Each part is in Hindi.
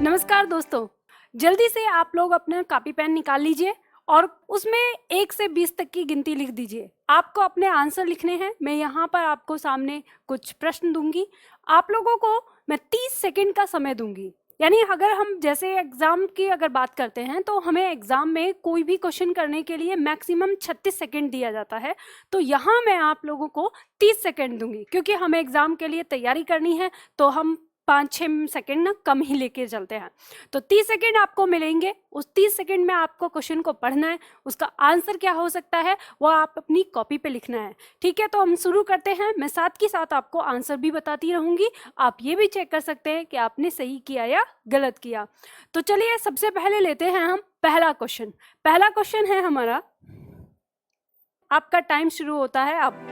नमस्कार दोस्तों, जल्दी से आप लोग अपना कॉपी पेन निकाल लीजिए और उसमें 1 से 20 तक की गिनती लिख दीजिए। आपको अपने आंसर लिखने हैं। मैं यहाँ पर आपको सामने कुछ प्रश्न दूंगी। आप लोगों को मैं 30 सेकंड का समय दूंगी। यानी अगर हम जैसे एग्जाम की अगर बात करते हैं तो हमें एग्जाम में कोई भी क्वेश्चन करने के लिए मैक्सिमम 36 सेकंड दिया जाता है। तो यहाँ मैं आप लोगों को 30 सेकंड दूंगी, क्योंकि हमें एग्जाम के लिए तैयारी करनी है, तो हम 5-6 सेकंड ना कम ही लेके चलते हैं। तो 30 सेकंड आपको मिलेंगे। उस 30 सेकंड में आपको क्वेश्चन को पढ़ना है, उसका आंसर क्या हो सकता है वो आप अपनी कॉपी पे लिखना है। ठीक है, तो हम शुरू करते हैं। मैं साथ के साथ आपको आंसर भी बताती रहूंगी। आप ये भी चेक कर सकते हैं कि आपने सही किया या गलत किया। तो चलिए सबसे पहले लेते हैं हम पहला क्वेश्चन। पहला क्वेश्चन है हमारा, आपका टाइम शुरू होता है अब।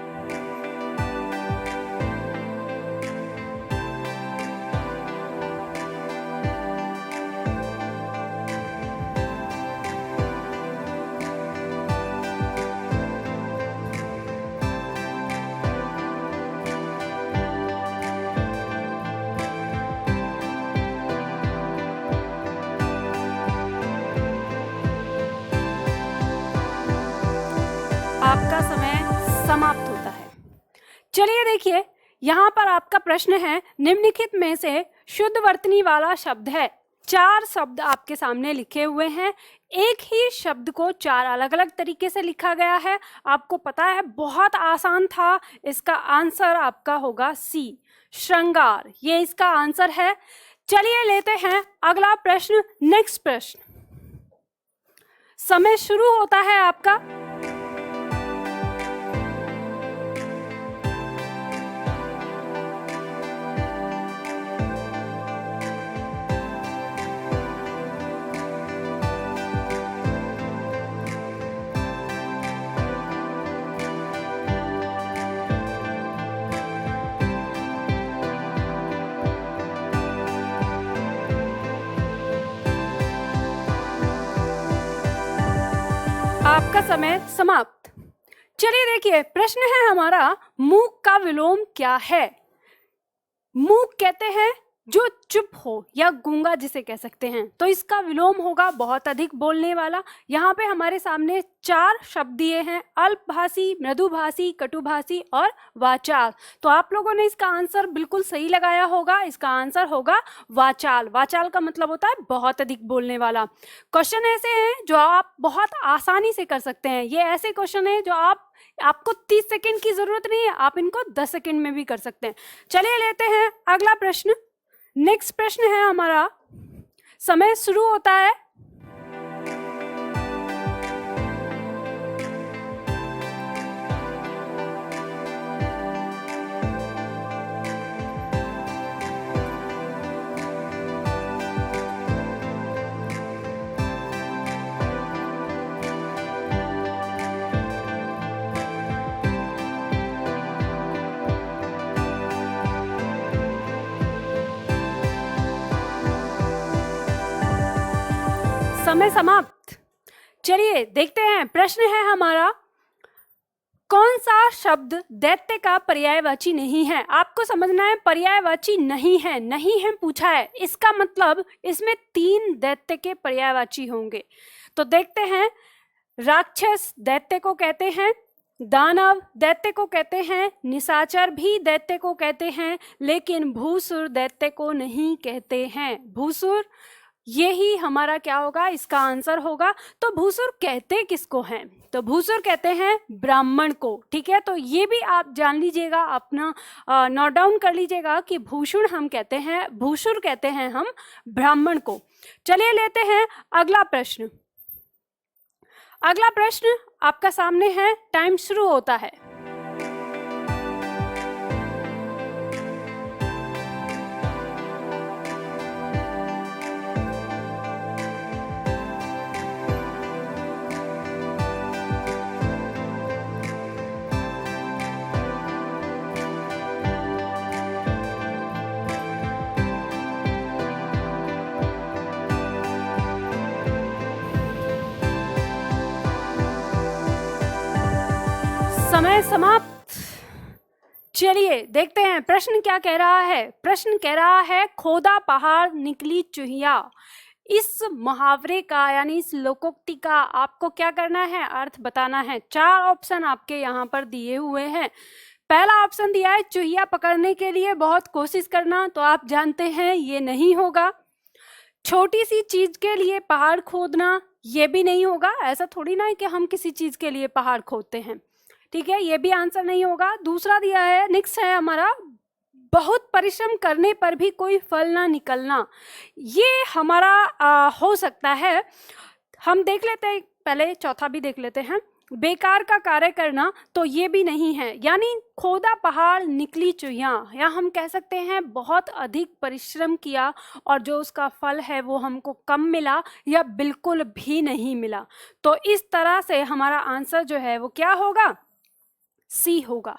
आपका समय समाप्त होता है। चलिए देखिए, यहाँ पर आपका प्रश्न है, निम्नलिखित में से शुद्ध वर्तनी वाला शब्द है। 4 शब्द आपके सामने लिखे हुए हैं। एक ही शब्द को 4 अलग अलग तरीके से लिखा गया है। आपको पता है बहुत आसान था। इसका आंसर आपका होगा सी, श्रृंगार। ये इसका आंसर है। चलिए लेते हैं अगला प्रश्न। नेक्स्ट प्रश्न, समय शुरू होता है आपका। आपका समय समाप्त। चलिए देखिए, प्रश्न है हमारा, मूक का विलोम क्या है। मूक कहते हैं जो चुप हो या गूंगा जिसे कह सकते हैं। तो इसका विलोम होगा बहुत अधिक बोलने वाला। यहाँ पे हमारे सामने 4 शब्द दिए हैं, अल्पभाषी, मृदुभाषी, कटुभाषी और वाचाल। तो आप लोगों ने इसका आंसर बिल्कुल सही लगाया होगा। इसका आंसर होगा वाचाल। वाचाल का मतलब होता है बहुत अधिक बोलने वाला। क्वेश्चन ऐसे हैं जो आप बहुत आसानी से कर सकते हैं। ये ऐसे क्वेश्चन है जो आपको 30 सेकंड की जरूरत नहीं है, आप इनको 10 सेकंड में भी कर सकते हैं। चलिए लेते हैं अगला प्रश्न। नेक्स्ट प्रश्न है हमारा, समय शुरू होता है। समय समाप्त। चलिए देखते हैं, प्रश्न है हमारा, कौन सा शब्द दैत्य का पर्यायवाची नहीं है। आपको समझना है पर्यायवाची नहीं है, नहीं है पूछा है, इसका मतलब इसमें 3 दैत्य के पर्यायवाची होंगे। तो देखते हैं, राक्षस दैत्य को कहते हैं, दानव दैत्य को कहते हैं, निशाचर भी दैत्य को कहते हैं, लेकिन भूसुर दैत्य को नहीं कहते हैं। भूसुर, यही हमारा क्या होगा, इसका आंसर होगा। तो भूसुर कहते किसको हैं, तो भूसुर कहते हैं ब्राह्मण को। ठीक है, तो ये भी आप जान लीजिएगा, अपना नोट डाउन कर लीजिएगा कि भूषुर हम कहते हैं, भूसुर कहते हैं हम ब्राह्मण को। चलिए लेते हैं अगला प्रश्न। अगला प्रश्न आपका सामने है, टाइम शुरू होता है। समय समाप्त। चलिए देखते हैं प्रश्न क्या कह रहा है। प्रश्न कह रहा है खोदा पहाड़ निकली चूहिया। इस मुहावरे का यानी इस लोकोक्ति का आपको क्या करना है, अर्थ बताना है। 4 ऑप्शन आपके यहाँ पर दिए हुए हैं। पहला ऑप्शन दिया है चूहिया पकड़ने के लिए बहुत कोशिश करना, तो आप जानते हैं ये नहीं होगा। छोटी सी चीज के लिए पहाड़ खोदना, ये भी नहीं होगा। ऐसा थोड़ी ना है कि हम किसी चीज के लिए पहाड़ खोदते हैं, ठीक है, ये भी आंसर नहीं होगा। दूसरा दिया है, नेक्स्ट है हमारा बहुत परिश्रम करने पर भी कोई फल ना निकलना, ये हमारा हो सकता है। हम देख लेते हैं, पहले चौथा भी देख लेते हैं। बेकार का कार्य करना, तो ये भी नहीं है, यानी खोदा पहाड़ निकली चूहिया, या हम कह सकते हैं बहुत अधिक परिश्रम किया और जो उसका फल है वो हमको कम मिला या बिल्कुल भी नहीं मिला। तो इस तरह से हमारा आंसर जो है वो क्या होगा, सी होगा।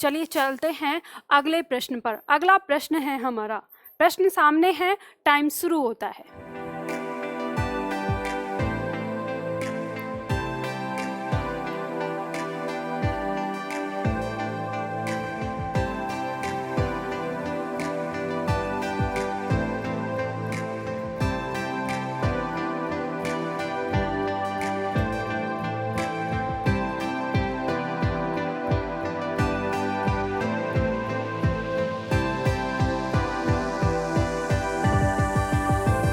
चलिए चलते हैं अगले प्रश्न पर। अगला प्रश्न है हमारा, प्रश्न सामने है, टाइम शुरू होता है।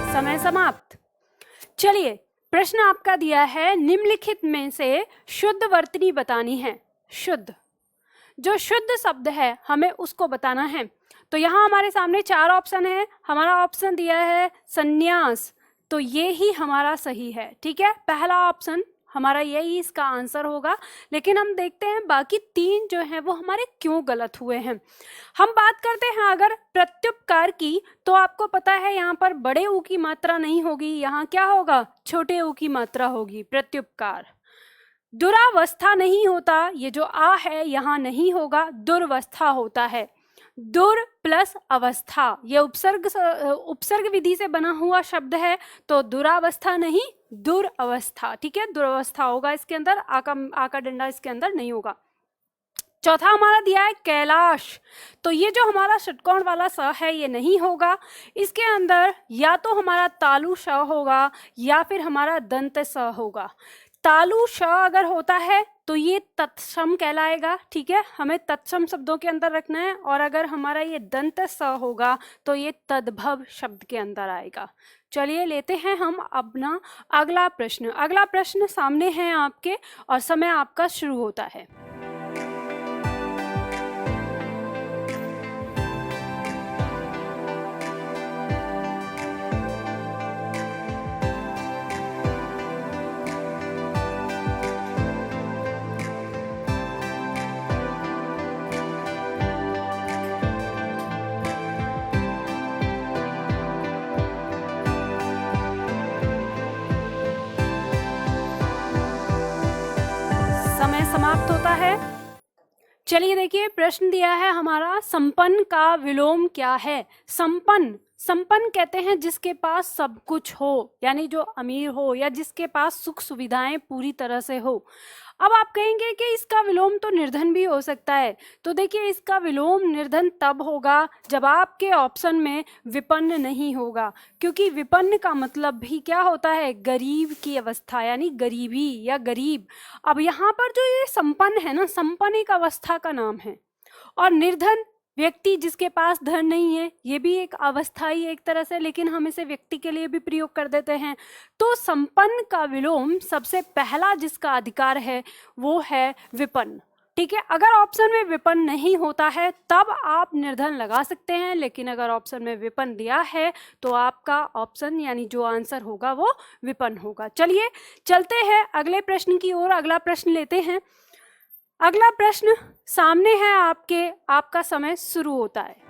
समय समाप्त। चलिए प्रश्न आपका दिया है, निम्नलिखित में से शुद्ध वर्तनी बतानी है। शुद्ध, जो शुद्ध शब्द है हमें उसको बताना है। तो यहाँ हमारे सामने 4 ऑप्शन है। हमारा ऑप्शन दिया है संन्यास, तो ये ही हमारा सही है, ठीक है। पहला ऑप्शन हमारा यही इसका आंसर होगा। लेकिन हम देखते हैं बाकी 3 जो हैं वो हमारे क्यों गलत हुए हैं। हम बात करते हैं अगर प्रत्युपकार की, तो आपको पता है यहाँ पर बड़े ऊ की मात्रा नहीं होगी, यहाँ क्या होगा, छोटे ऊ की मात्रा होगी, प्रत्युपकार। दुरावस्था नहीं होता, ये जो आ है यहाँ नहीं होगा, दुर्वस्था होता है। दुर प्लस अवस्था, ये उपसर्ग विधि से बना हुआ शब्द है, तो दुरावस्था नहीं दुरावस्था, ठीक है, दुरावस्था होगा इसके अंदर, आका डंडा इसके अंदर नहीं होगा। चौथा हमारा दिया है कैलाश, तो ये जो हमारा षटकोण वाला स है ये नहीं होगा। इसके अंदर या तो हमारा तालु श होगा या फिर हमारा दंत स होगा। तालु श अगर होता है तो ये तत्सम कहलाएगा, ठीक है, हमें तत्सम शब्दों के अंदर रखना है। और अगर हमारा ये दंत स होगा तो ये तद्भव शब्द के अंदर आएगा। चलिए लेते हैं हम अपना अगला प्रश्न। अगला प्रश्न सामने है आपके और समय आपका शुरू होता है। समाप्त होता है। चलिए देखिए प्रश्न दिया है हमारा, संपन्न का विलोम क्या है। संपन्न, संपन्न कहते हैं जिसके पास सब कुछ हो, यानी जो अमीर हो या जिसके पास सुख सुविधाएं पूरी तरह से हो। अब आप कहेंगे कि इसका विलोम तो निर्धन भी हो सकता है, तो देखिए इसका विलोम निर्धन तब होगा जब आपके ऑप्शन में विपन्न नहीं होगा, क्योंकि विपन्न का मतलब भी क्या होता है, गरीब की अवस्था, यानी गरीबी या गरीब। अब यहाँ पर जो ये संपन्न है ना, संपन्न एक अवस्था का नाम है, और निर्धन व्यक्ति जिसके पास धन नहीं है, ये भी एक अवस्था ही एक तरह से, लेकिन हम इसे व्यक्ति के लिए भी प्रयोग कर देते हैं। तो संपन्न का विलोम सबसे पहला जिसका अधिकार है वो है विपन्न, ठीक है। अगर ऑप्शन में विपन्न नहीं होता है तब आप निर्धन लगा सकते हैं, लेकिन अगर ऑप्शन में विपन्न दिया है तो आपका ऑप्शन यानी जो आंसर होगा वो विपन्न होगा। चलिए चलते हैं अगले प्रश्न की ओर। अगला प्रश्न लेते हैं। अगला प्रश्न सामने है आपके, आपका समय शुरू होता है।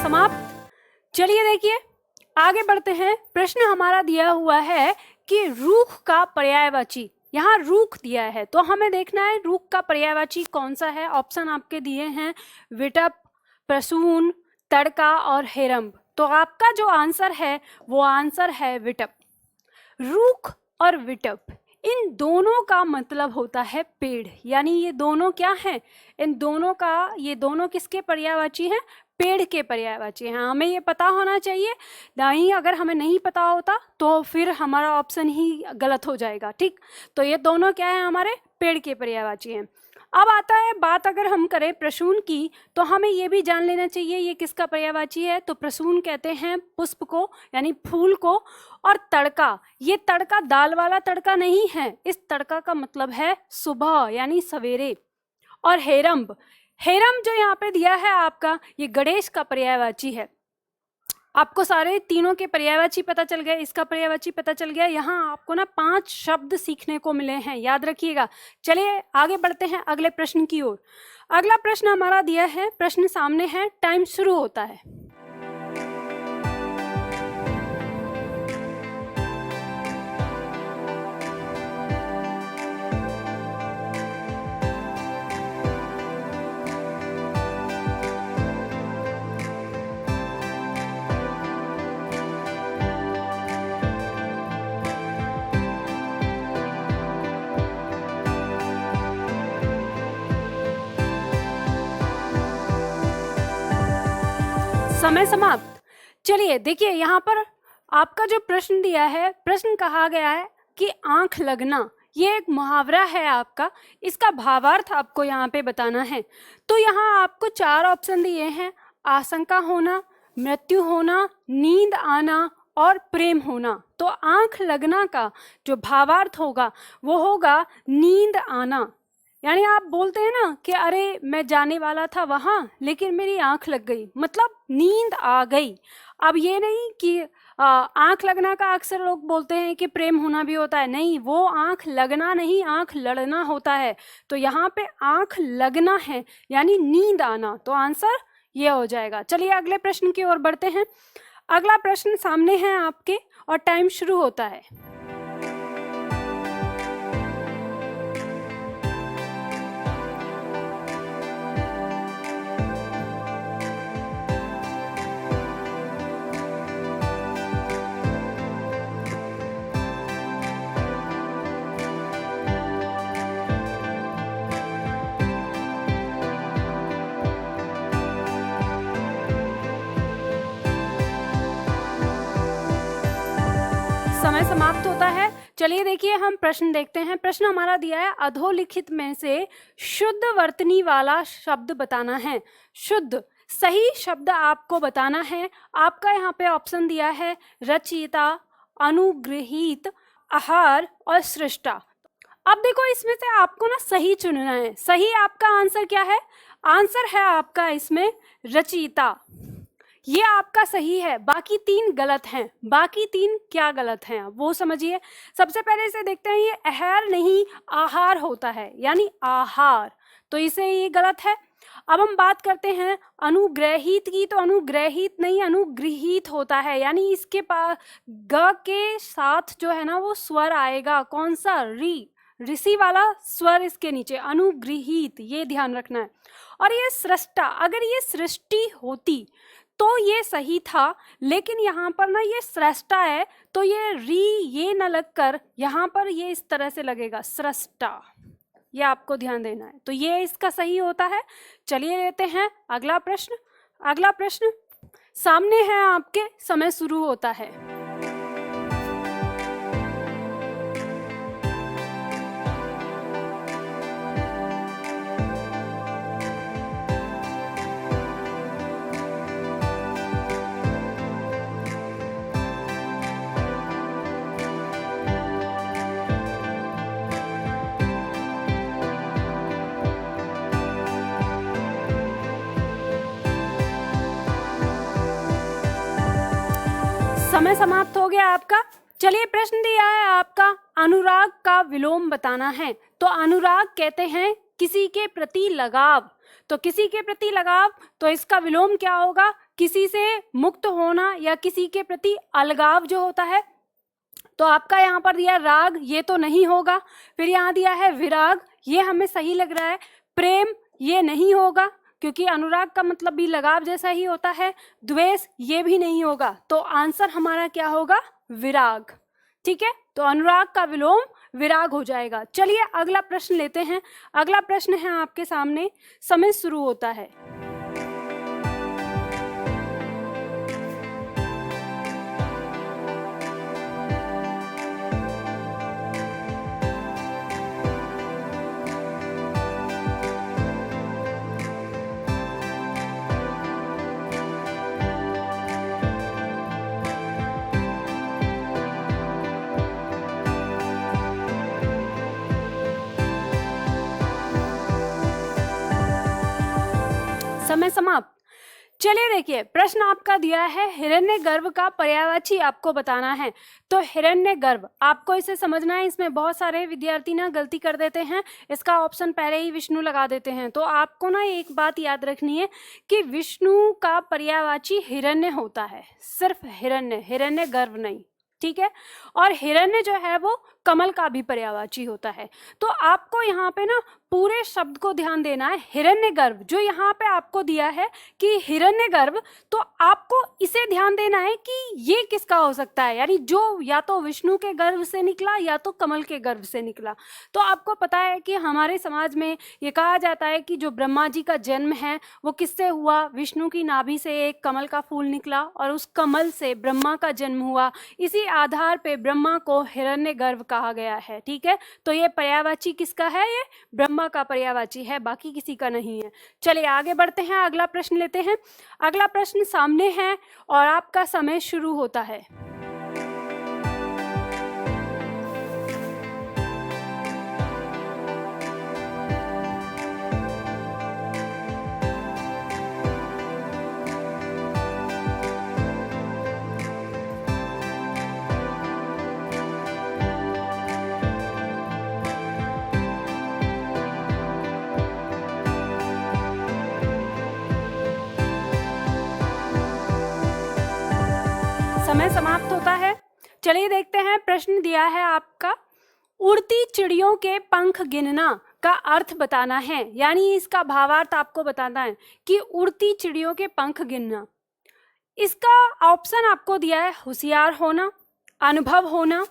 समाप्त। चलिए देखिए आगे बढ़ते हैं। प्रश्न हमारा दिया हुआ है कि रूख का पर्यायवाची, यहाँ रूख दिया है तो हमें देखना है रूख का पर्यायवाची कौन सा है। ऑप्शन आपके दिए हैं विटप, प्रसून, तड़का और हेरम्ब। तो आपका जो आंसर है वो आंसर है विटप। रूख और विटप इन दोनों का मतलब होता है पेड़, यानी ये दोनों क्या हैं, इन दोनों का, ये दोनों किसके पर्यायवाची हैं, पेड़ के पर्यायवाची हैं। हमें ये पता होना चाहिए, नहीं अगर हमें नहीं पता होता तो फिर हमारा ऑप्शन ही गलत हो जाएगा। ठीक, तो ये दोनों क्या है, हमारे पेड़ के पर्यायवाची हैं। अब आता है बात, अगर हम करें प्रसून की तो हमें ये भी जान लेना चाहिए ये किसका पर्यायवाची है। तो प्रसून कहते हैं पुष्प को, यानी फूल को। और तड़का, ये तड़का दाल वाला तड़का नहीं है, इस तड़का का मतलब है सुबह यानी सवेरे। और हेरम्ब, हेरम्ब जो यहाँ पे दिया है आपका, ये गणेश का पर्यायवाची है। आपको सारे तीनों के पर्यायवाची पता चल गए, इसका पर्यायवाची पता चल गया। यहाँ आपको ना 5 शब्द सीखने को मिले हैं, याद रखिएगा। चलिए आगे बढ़ते हैं अगले प्रश्न की ओर। अगला प्रश्न हमारा दिया है, प्रश्न सामने है, टाइम शुरू होता है। समय समाप्त। चलिए देखिए यहाँ पर आपका जो प्रश्न दिया है, प्रश्न कहा गया है कि आंख लगना, ये एक मुहावरा है आपका, इसका भावार्थ आपको यहाँ पे बताना है। तो यहाँ आपको 4 ऑप्शन दिए हैं, आशंका होना, मृत्यु होना, नींद आना और प्रेम होना। तो आंख लगना का जो भावार्थ होगा वो होगा नींद आना। यानी आप बोलते हैं ना कि अरे मैं जाने वाला था वहाँ लेकिन मेरी आंख लग गई, मतलब नींद आ गई। अब ये नहीं कि आंख लगना का अक्सर लोग बोलते हैं कि प्रेम होना भी होता है, नहीं, वो आंख लगना नहीं, आंख लड़ना होता है। तो यहाँ पे आंख लगना है यानी नींद आना, तो आंसर ये हो जाएगा। चलिए अगले प्रश्न की ओर बढ़ते हैं। अगला प्रश्न सामने है आपके और टाइम शुरू होता है। समय समाप्त होता है। चलिए देखिए हम प्रश्न देखते हैं। प्रश्न हमारा दिया है, अधोलिखित में से शुद्ध वर्तनी वाला शब्द बताना है। शुद्ध सही शब्द आपको बताना है। आपका यहाँ पे ऑप्शन दिया है रचयिता, अनुग्रहीत, आहार और सृष्टा। अब देखो इसमें से आपको ना सही चुनना है। सही आपका आंसर क्या है? आंसर है आपका इसमें रचयिता, ये आपका सही है, बाकी 3 गलत हैं। बाकी 3 क्या गलत हैं वो समझिए। सबसे पहले इसे देखते हैं, ये आहार नहीं आहार होता है, यानी आहार, तो इसे ये गलत है। अब हम बात करते हैं अनुग्रहित की, तो अनुग्रहित नहीं अनुगृहीत होता है, यानी इसके पास ग के साथ जो है ना वो स्वर आएगा, कौन सा? री, ऋषि वाला स्वर इसके नीचे, अनुगृहीत, ये ध्यान रखना है। और ये सृष्टा, अगर ये सृष्टि होती तो ये सही था, लेकिन यहाँ पर ना ये सृष्टा है तो ये री ये न लगकर यहाँ पर ये इस तरह से लगेगा सृष्टा, ये आपको ध्यान देना है। तो ये इसका सही होता है। चलिए लेते हैं अगला प्रश्न। अगला प्रश्न सामने है आपके, समय शुरू होता है। समय समाप्त हो गया आपका। चलिए प्रश्न दिया है आपका, अनुराग का विलोम बताना है। तो अनुराग कहते हैं किसी के प्रति लगाव, तो किसी के प्रति लगाव, तो इसका विलोम क्या होगा? किसी से मुक्त होना या किसी के प्रति अलगाव जो होता है। तो आपका यहाँ पर दिया राग, ये तो नहीं होगा। फिर यहाँ दिया है विराग, ये हमें सही लग रहा है। प्रेम, ये नहीं होगा क्योंकि अनुराग का मतलब भी लगाव जैसा ही होता है। द्वेष, ये भी नहीं होगा। तो आंसर हमारा क्या होगा? विराग। ठीक है, तो अनुराग का विलोम विराग हो जाएगा। चलिए अगला प्रश्न लेते हैं। अगला प्रश्न है आपके सामने, समय शुरू होता है। समय समाप्त। चलिए देखिए, प्रश्न आपका दिया है हिरण्यगर्भ का पर्यायवाची आपको बताना है। तो हिरण्यगर्भ आपको इसे समझना है। इसमें बहुत सारे विद्यार्थी ना गलती कर देते हैं, इसका ऑप्शन पहले ही विष्णु लगा देते हैं। तो आपको ना एक बात याद रखनी है कि विष्णु का पर्यायवाची हिरण्य होता है, सिर्फ हिरण्य, हिरण्यगर्भ नहीं। ठीक है, और हिरण्य जो है वो कमल का भी पर्यायवाची होता है। तो आपको यहाँ पे ना पूरे शब्द को ध्यान देना है। हिरण्यगर्भ जो यहाँ पे आपको दिया है कि हिरण्यगर्भ, तो आपको इसे ध्यान देना है कि ये किसका हो सकता है, यानी जो या तो विष्णु के गर्भ से निकला या तो कमल के गर्भ से निकला। तो आपको पता है कि हमारे समाज में ये कहा जाता है कि जो ब्रह्मा जी का जन्म है वो किससे हुआ? विष्णु की नाभि से एक कमल का फूल निकला और उस कमल से ब्रह्मा का जन्म हुआ। इसी आधार पे ब्रह्मा को हिरण्यगर्भ कहा गया है। ठीक है, तो ये पर्यायवाची किसका है? ये ब्रह्मा का पर्यायवाची है, बाकी किसी का नहीं है। चलिए आगे बढ़ते हैं, अगला प्रश्न लेते हैं। अगला प्रश्न सामने है और आपका समय शुरू होता है। समय समाप्त होता है। चलिए देखते हैं, प्रश्न दिया है आपका, उड़ती चिड़ियों के पंख गिनना का अर्थ बताना है, यानी इसका भावार्थ आपको बताना है कि उड़ती चिड़ियों के पंख गिनना। इसका ऑप्शन आपको दिया है होशियार होना, अनुभव होना,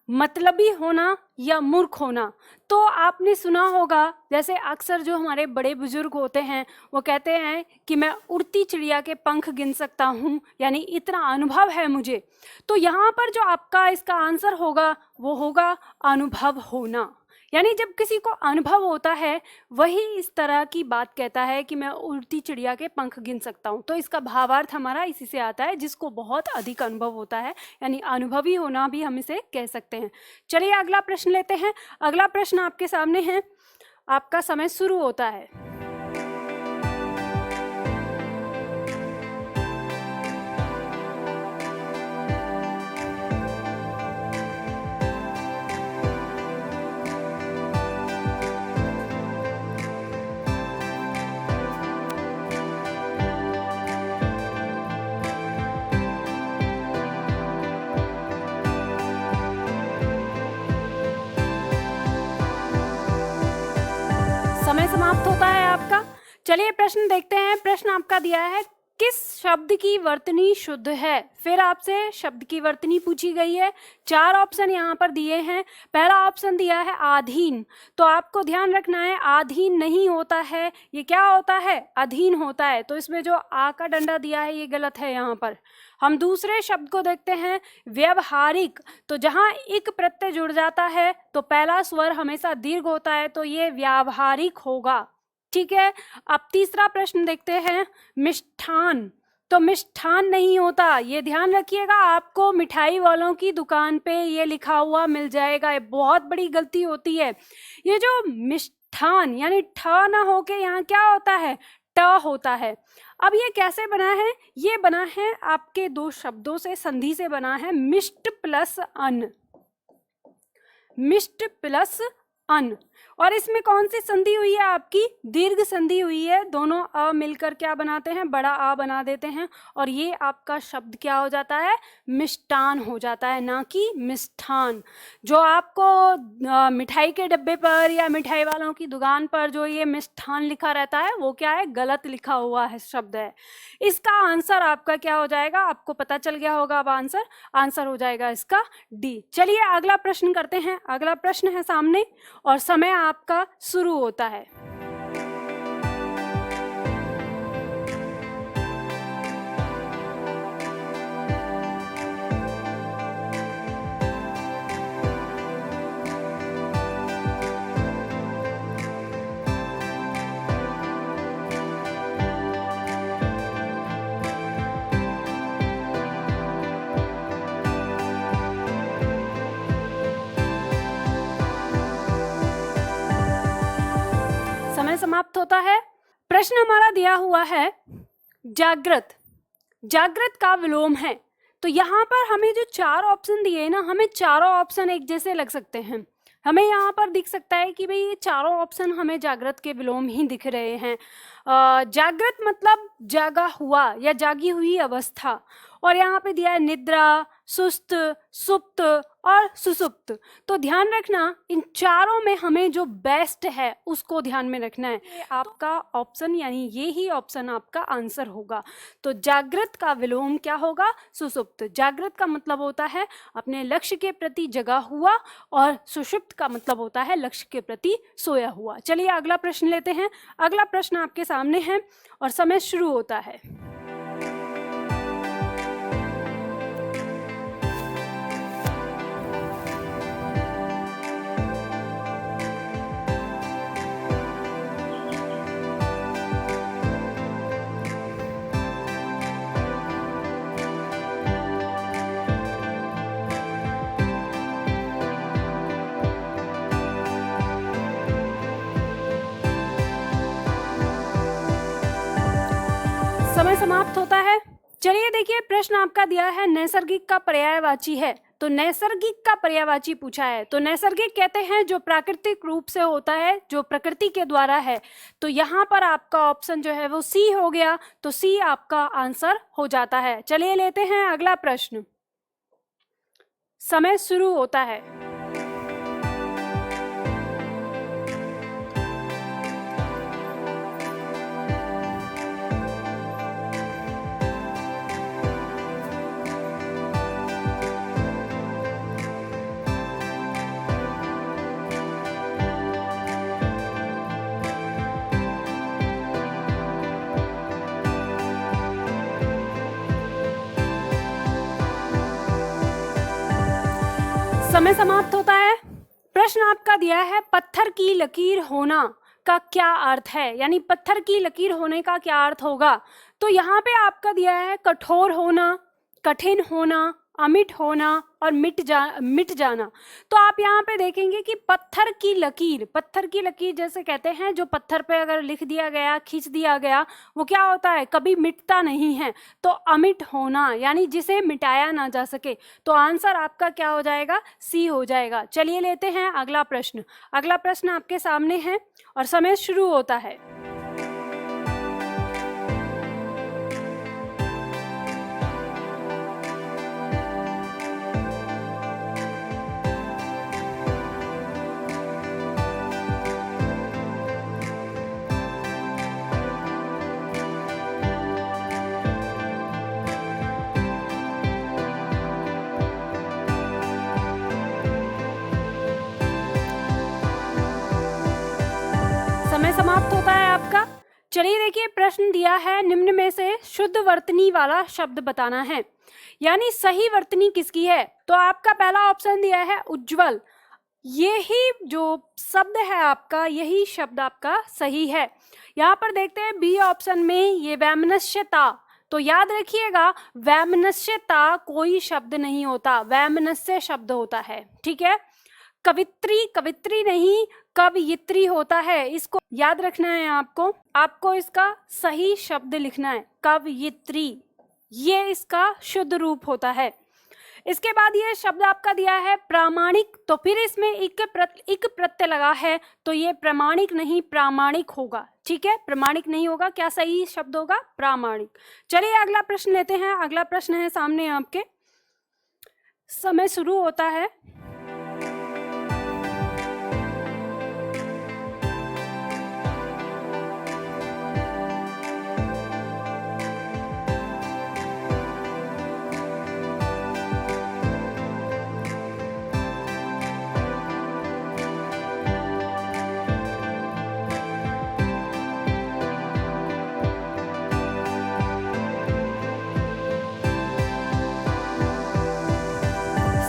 मतलबी होना या मूर्ख होना। तो आपने सुना होगा, जैसे अक्सर जो हमारे बड़े बुजुर्ग होते हैं वो कहते हैं कि मैं उड़ती चिड़िया के पंख गिन सकता हूँ, यानी इतना अनुभव है मुझे। तो यहाँ पर जो आपका इसका आंसर होगा वो होगा अनुभव होना। यानी जब किसी को अनुभव होता है वही इस तरह की बात कहता है कि मैं उड़ती चिड़िया के पंख गिन सकता हूँ। तो इसका भावार्थ हमारा इसी से आता है, जिसको बहुत अधिक अनुभव होता है, यानी अनुभवी होना भी हम इसे कह सकते हैं। चलिए अगला प्रश्न लेते हैं। अगला प्रश्न आपके सामने है, आपका समय शुरू होता है। समय समाप्त होता है आपका। चलिए प्रश्न देखते हैं। प्रश्न आपका दिया है, किस शब्द की वर्तनी शुद्ध है? फिर आपसे शब्द की वर्तनी पूछी गई है। 4 ऑप्शन यहाँ पर दिए हैं। पहला ऑप्शन दिया है आधीन, तो आपको ध्यान रखना है आधीन नहीं होता है, ये क्या होता है? अधीन होता है। तो इसमें जो आ का डंडा दिया है ये गलत है। यहाँ पर हम दूसरे शब्द को देखते हैं, व्यवहारिक। तो जहाँ इक प्रत्यय जुड़ जाता है तो पहला स्वर हमेशा दीर्घ होता है, तो ये व्यावहारिक होगा। ठीक है, अब तीसरा प्रश्न देखते हैं, मिष्ठान। तो मिष्ठान नहीं होता, ये ध्यान रखिएगा। आपको मिठाई वालों की दुकान पे ये लिखा हुआ मिल जाएगा, ये बहुत बड़ी गलती होती है। ये जो मिष्ठान यानी ठ ना होके यहाँ क्या होता है? ट होता है। अब ये कैसे बना है? ये बना है आपके 2 शब्दों से, संधि से बना है, मिष्ट प्लस अन्न। मिष्ट प्लस अन। और इसमें कौन सी संधि हुई है आपकी? दीर्घ संधि हुई है। दोनों अ मिलकर क्या बनाते हैं? बड़ा आ बना देते हैं। और ये आपका शब्द क्या हो जाता है? मिष्टान हो जाता है, ना कि मिष्ठान। जो आपको मिठाई के डब्बे पर या मिठाई वालों की दुकान पर जो ये मिष्ठान लिखा रहता है वो क्या है? गलत लिखा हुआ है शब्द है। इसका आंसर आपका क्या हो जाएगा? आपको पता चल गया होगा अब आंसर हो जाएगा इसका डी। चलिए अगला प्रश्न करते हैं। अगला प्रश्न है सामने और समय आपका शुरू होता है। समय समाप्त होता है। प्रश्न हमारा दिया हुआ है जागृत। जागृत का विलोम है। तो यहाँ पर हमें जो चार ऑप्शन दिए ना, हमें चारों ऑप्शन एक जैसे लग सकते हैं। हमें यहाँ पर दिख सकता है कि भाई ये चारों ऑप्शन हमें जागृत के विलोम ही दिख रहे हैं। जागृत मतलब जागा हुआ या जागी हुई अवस्था। और यहाँ पे दिया है निद्रा, सुस्त, सुप्त और सुसुप्त। तो ध्यान रखना इन चारों में हमें जो बेस्ट है उसको ध्यान में रखना है। ये आपका ऑप्शन यानी ये ही ऑप्शन आपका आंसर होगा। तो जागृत का विलोम क्या होगा? सुसुप्त। जागृत का मतलब होता है अपने लक्ष्य के प्रति जगा हुआ और सुषुप्त का मतलब होता है लक्ष्य के प्रति सोया हुआ। चलिए अगला प्रश्न लेते हैं। अगला प्रश्न आपके सामने है और समय शुरू होता है। समय समाप्त होता है। चलिए देखिए प्रश्न आपका दिया है नैसर्गिक का पर्यायवाची है। तो नैसर्गिक का पर्यायवाची पूछा है। तो नैसर्गिक कहते हैं जो प्राकृतिक रूप से होता है, जो प्रकृति के द्वारा है। तो यहाँ पर आपका ऑप्शन जो है वो सी हो गया। तो सी आपका आंसर हो जाता है। चलिए लेते हैं अगला प्रश्न। समय शुरू होता है। समय समाप्त होता है। प्रश्न आपका दिया है पत्थर की लकीर होना का क्या अर्थ है, यानी पत्थर की लकीर होने का क्या अर्थ होगा। तो यहाँ पे आपका दिया है कठोर होना, कठिन होना, अमिट होना और मिट जाना। तो आप यहाँ पे देखेंगे कि पत्थर की लकीर जैसे कहते हैं जो पत्थर पे अगर लिख दिया गया, खींच दिया गया, वो क्या होता है? कभी मिटता नहीं है। तो अमिट होना यानी जिसे मिटाया ना जा सके। तो आंसर आपका क्या हो जाएगा? सी हो जाएगा। चलिए लेते हैं अगला प्रश्न। अगला प्रश्न आपके सामने है और समय शुरू होता है। समय समाप्त होता है आपका। चलिए देखिए प्रश्न दिया है निम्न में से शुद्ध वर्तनी वाला शब्द बताना है, यानी सही वर्तनी किसकी है। तो आपका पहला ऑप्शन दिया है उज्जवल। यही जो शब्द है आपका, यही शब्द आपका सही है। यहाँ पर देखते हैं बी ऑप्शन में ये वैमनस्यता। तो याद रखिएगा वैमनस्यता कोई शब्द नहीं होता, वैमनस्य शब्द होता है। ठीक है, कवित्री नहीं कवयित्री होता है। इसको याद रखना है आपको इसका सही शब्द लिखना है, कवयित्री। ये इसका शुद्ध रूप होता है। इसके बाद ये शब्द आपका दिया है प्रामाणिक, तो फिर इसमें इक प्रत्यय लगा है, तो ये प्रामाणिक नहीं प्रामाणिक होगा। ठीक है, प्रामाणिक नहीं होगा, क्या सही शब्द होगा? प्रामाणिक। चलिए अगला प्रश्न लेते हैं। अगला प्रश्न है सामने आपके। समय शुरू होता है।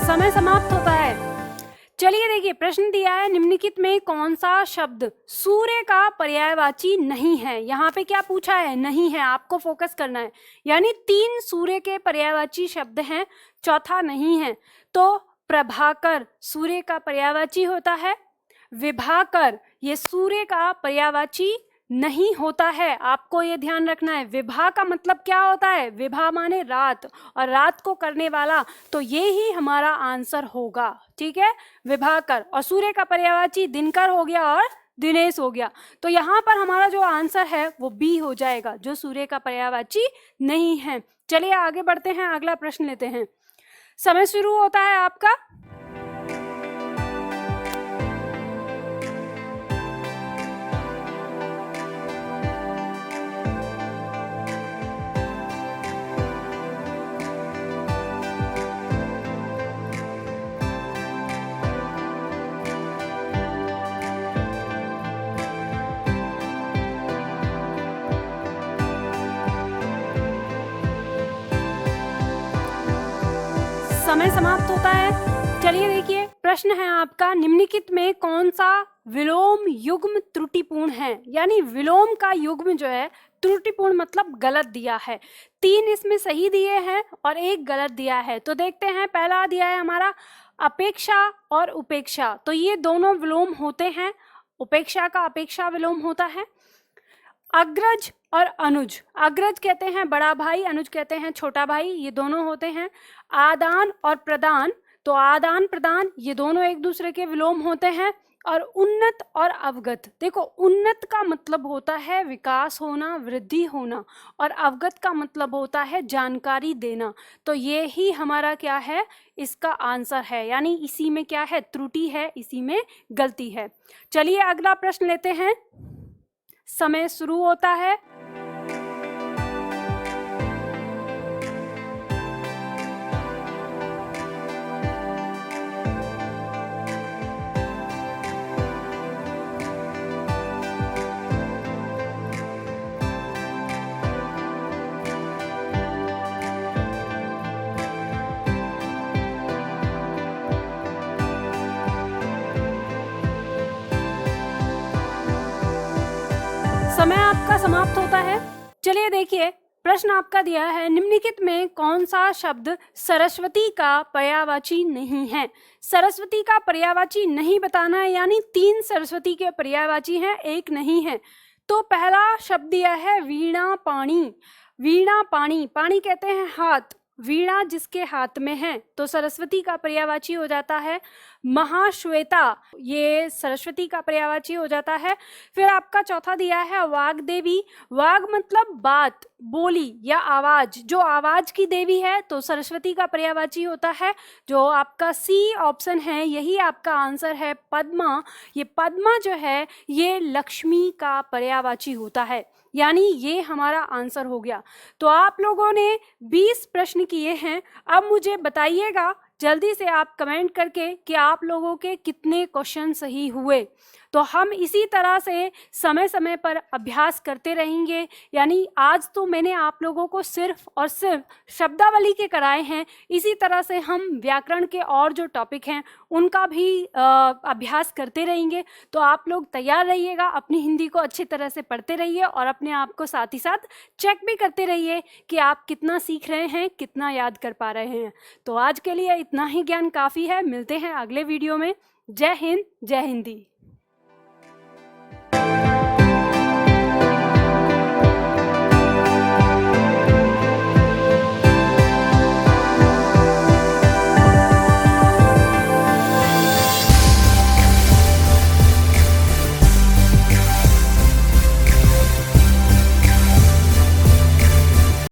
समय समाप्त होता है। चलिए देखिए, प्रश्न दिया है निम्नलिखित में कौन सा शब्द सूर्य का पर्यायवाची नहीं है। यहाँ पे क्या पूछा है? नहीं है, आपको फोकस करना है। यानी 3 सूर्य के पर्यायवाची शब्द हैं, चौथा नहीं है। तो प्रभाकर सूर्य का पर्यायवाची होता है, विभाकर ये सूर्य का पर्यायवाची नहीं होता है। आपको ये ध्यान रखना है। विभा का मतलब क्या होता है? विभा माने रात, और रात को करने वाला, तो ये ही हमारा आंसर होगा। ठीक है, विभाकर। और सूर्य का पर्यायवाची दिनकर हो गया और दिनेश हो गया। तो यहाँ पर हमारा जो आंसर है वो बी हो जाएगा, जो सूर्य का पर्यायवाची नहीं है। चलिए आगे बढ़ते हैं, अगला प्रश्न लेते हैं। समय शुरू होता है आपका। समय समाप्त होता है। चलिए देखिए, प्रश्न है आपका निम्नलिखित में कौन सा विलोम युग्म त्रुटिपूर्ण है। यानी विलोम का युग्म जो है त्रुटिपूर्ण मतलब गलत दिया है। 3 इसमें सही दिए हैं और 1 गलत दिया है। तो देखते हैं, पहला दिया है हमारा अपेक्षा और उपेक्षा, तो ये दोनों विलोम होते हैं। उपेक्षा का अपेक्षा विलोम होता है। अग्रज और अनुज, अग्रज कहते हैं बड़ा भाई, अनुज कहते हैं छोटा भाई, ये दोनों होते हैं। आदान और प्रदान, तो आदान प्रदान ये दोनों एक दूसरे के विलोम होते हैं। और उन्नत और अवगत, देखो उन्नत का मतलब होता है विकास होना, वृद्धि होना, और अवगत का मतलब होता है जानकारी देना। तो ये ही हमारा क्या है? इसका आंसर है। यानी इसी में क्या है? त्रुटि है, इसी में गलती है। चलिए अगला प्रश्न लेते हैं। समय शुरू होता है। समय आपका समाप्त होता है। चलिए देखिए, प्रश्न आपका दिया है निम्नलिखित में कौन सा शब्द सरस्वती का पर्यायवाची नहीं है। सरस्वती का पर्यायवाची नहीं बताना है, यानी 3 सरस्वती के पर्यायवाची हैं, 1 नहीं है। तो पहला शब्द दिया है वीणा पाणी। वीणा पाणी, पाणी कहते हैं हाथ, वीणा जिसके हाथ में है, तो सरस्वती का पर्यायवाची हो जाता है महाश्वेता, ये सरस्वती का पर्यायवाची हो जाता है। फिर आपका चौथा दिया है वाग्देवी। वाग मतलब बात, बोली या आवाज, जो आवाज की देवी है, तो सरस्वती का पर्यायवाची होता है। जो आपका सी ऑप्शन है, यही आपका आंसर है पद्मा। ये पद्मा जो है ये लक्ष्मी का पर्यायवाची होता है, यानी ये हमारा आंसर हो गया। तो आप लोगों ने 20 प्रश्न किए हैं। अब मुझे बताइएगा जल्दी से आप कमेंट करके कि आप लोगों के कितने क्वेश्चन सही हुए। तो हम इसी तरह से समय समय पर अभ्यास करते रहेंगे। यानी आज तो मैंने आप लोगों को सिर्फ और सिर्फ शब्दावली के कराए हैं, इसी तरह से हम व्याकरण के और जो टॉपिक हैं उनका भी अभ्यास करते रहेंगे। तो आप लोग तैयार रहिएगा, अपनी हिंदी को अच्छी तरह से पढ़ते रहिए और अपने आप को साथ ही साथ चेक भी करते रहिए कि आप कितना सीख रहे हैं, कितना याद कर पा रहे हैं। तो आज के लिए इतना ही ज्ञान काफ़ी है। मिलते हैं अगले वीडियो में। जय हिंद, जय हिंदी।